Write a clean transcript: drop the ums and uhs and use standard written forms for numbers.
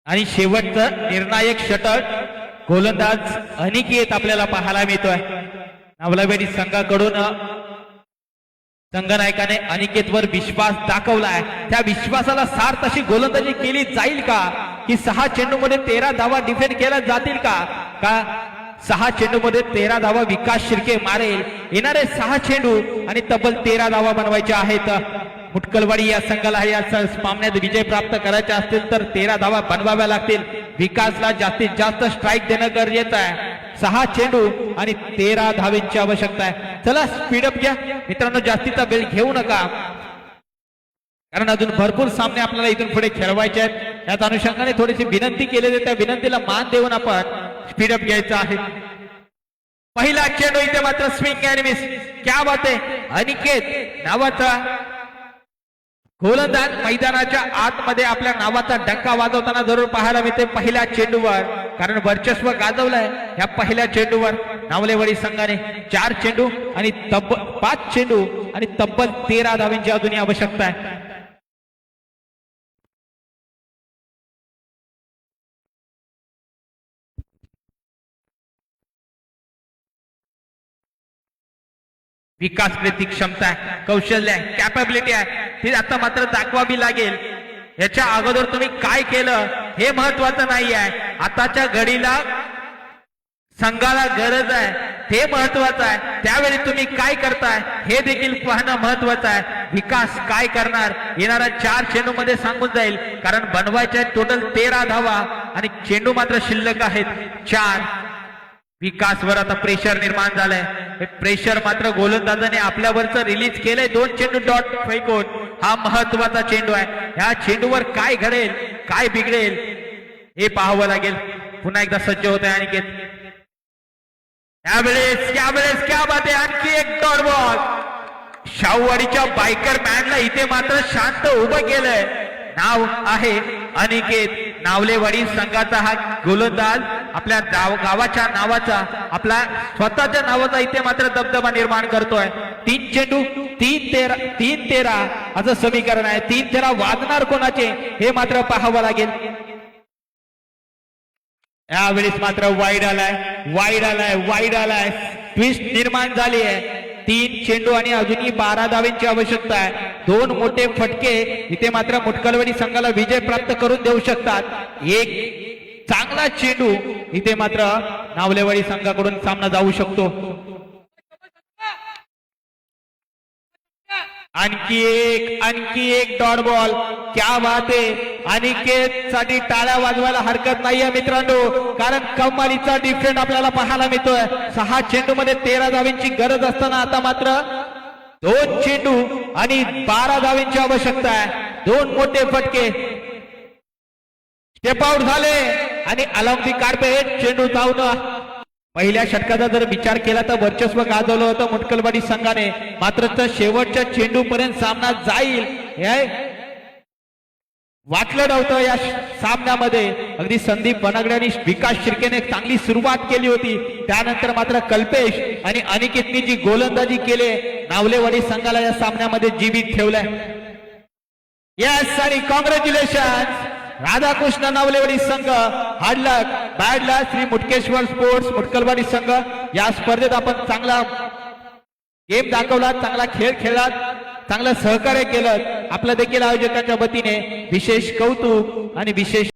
आणि शेवटचं निर्णायक षटक गोलंदाज अनिकेत आपल्याला पाहायला मिळतोय। नावलवेडी संघाकडून संघनायकाने अनिकेतवर विश्वास दाखवलाय। त्या विश्वासाला सार्थ अशी गोलंदाजी केली जाईल का की 6 चेंडूमध्ये 13 धावा डिफेंड केल्या जातील का 6 चेंडूमध्ये 13 धावा विकास शिर्के मारेल। येणारे 6 चेंडू आणि तब्बल 13 धावा बनवायच्या आहेत। मुटकलवाडी या संघाला या सामन्यात विजय प्राप्त करायचे असतील तर 13 धावा बनवाव्या लागतील। विकासला जास्तीत जास्त स्ट्राईक देणं गरजेचं आहे। 6 चेंडू आणि 13 धावेंची आवश्यकता आहे। चला स्पीडअप घ्या मित्रांनो, जास्तीचा वेळ घेऊ नका कारण अजून भरपूर सामने आपल्याला इथून पुढे खेळवायचे आहेत। याच अनुषंगाने थोडीशी विनंती केली त्या विनंतीला मान देऊन आपण स्पीडअप घ्यायचं आहे। पहिला चेंडू इथे मात्र स्विंग अँड मिस, क्या बात आहे। अनिकेत नावाचा गोलंदाज मैदानाच्या आतमध्ये आपल्या नावाचा डंका वाजवताना जरूर पाहायला मिळते पहिल्या चेंडूवर, कारण वर्चस्व गाजवलंय या पहिल्या चेंडूवर। नावलेवाडी संघाने 4 चेंडू आणि 5 चेंडू आणि तब्बल 13 धावांची अजूनही आवश्यकता आहे। विकासकडे ती क्षमता आहे, कौशल्य आहे, कॅपॅबिलिटी आहे, ती आता मात्र दाखवावी लागेल। याच्या अगोदर तुम्ही काय केलं हे महत्वाचं नाही आहे, आताच्या घडीला संघाला गरज आहे ते महत्वाचं आहे। त्यावेळी तुम्ही काय करताय हे देखील पाहणं महत्वाचं आहे। विकास काय करणार येणाऱ्या 4 चेंडू मध्ये सांगून जाईल, कारण बनवायच्या टोटल 13 धावा आणि चेंडू मात्र शिल्लक आहेत 4। विकासवर आता प्रेशर निर्माण झालंय, हे प्रेशर मात्र गोलंदाजाने आपल्यावरच रिलीज केलंय। 2 चेंडू डॉट फेकून हा महत्वाचा चेंडू आहे। ह्या चेंडूवर काय घडेल काय बिघडेल हे पाहावं लागेल। पुन्हा एकदा सज्ज होत आहे अनिकेत, यावेळेस क्या बात आहे, आणखी एक डॉट बॉल। शाहूवाडीच्या बायकर मॅनला इथे मात्र शांत उभं केलंय। नाव आहे अनिकेत, नावलेवाडी संघाचा हा गोलंदाज आपल्या गावाच्या नावाचा आपला स्वतःच्या नावाचा इथे मात्र दबदबा निर्माण करतोय। 3 चेंडू 3-13 असं समीकरण आहे। 3-13 वाजणार कोणाचे हे मात्र पाहावं लागेल। यावेळेस मात्र वाईड आलाय, ट्विस्ट निर्माण झाली आहे। 3 चेंडू आणि अजूनही 12 धावांची आवश्यकता आहे। 2 मोठे फटके इथे मात्र मुटकलवाडी संघाला विजय प्राप्त करून देऊ शकतात। एक चांगला चेंडू इथे मात्र नावलेवाडी संघाकडून सामना जाऊ शकतो। आणखी एक डॉट बॉल, क्या बात आहे। अनिकेत साठी टाळ्या वाजवायला हरकत नाहीये मित्रांनो, कारण कमालीचा डिफेंड आपल्याला पाहायला मिळतोय। 6 चेंडू मध्ये 13 धावांची गरज असताना आता मात्र 2 चेंडू आणि 12 धावांची आवश्यकता आहे। 2 मोठे फटके स्टेप आउट झाले आणि अलॉंग दी कार्पेट चेंडू जाऊन पहिल्या षटकाचा जर विचार केला तर वर्चस्व गाजवलं होतं मुटकलवाडी संघाने, मात्र शेवटच्या चेंडू पर्यंत सामना जाईल हे वाटलं नव्हतं। या सामन्यामध्ये अगदी संदीप बनगडे आणि विकास शिर्केने चांगली सुरुवात केली होती, त्यानंतर मात्र कल्पेश आणि अनिकेतनी जी गोलंदाजी केली नावलेवाडी संघाला या सामन्यामध्ये जीवित ठेवलंय। यस आणि कॉंग्रॅच्युलेशन राधाकृष्ण नावलेवाडी संघ, हार्ड लक बॅड लक श्री मुटकेश्वर स्पोर्ट्स मुटकलवाडी संघ। या स्पर्धेत आपण चांगला गेम दाखवला, चांगला खेळ खेळलात, चांगलं सहकार्य केलं। आपलं देखील आयोजकांच्या वतीने विशेष कौतुक आणि विशेष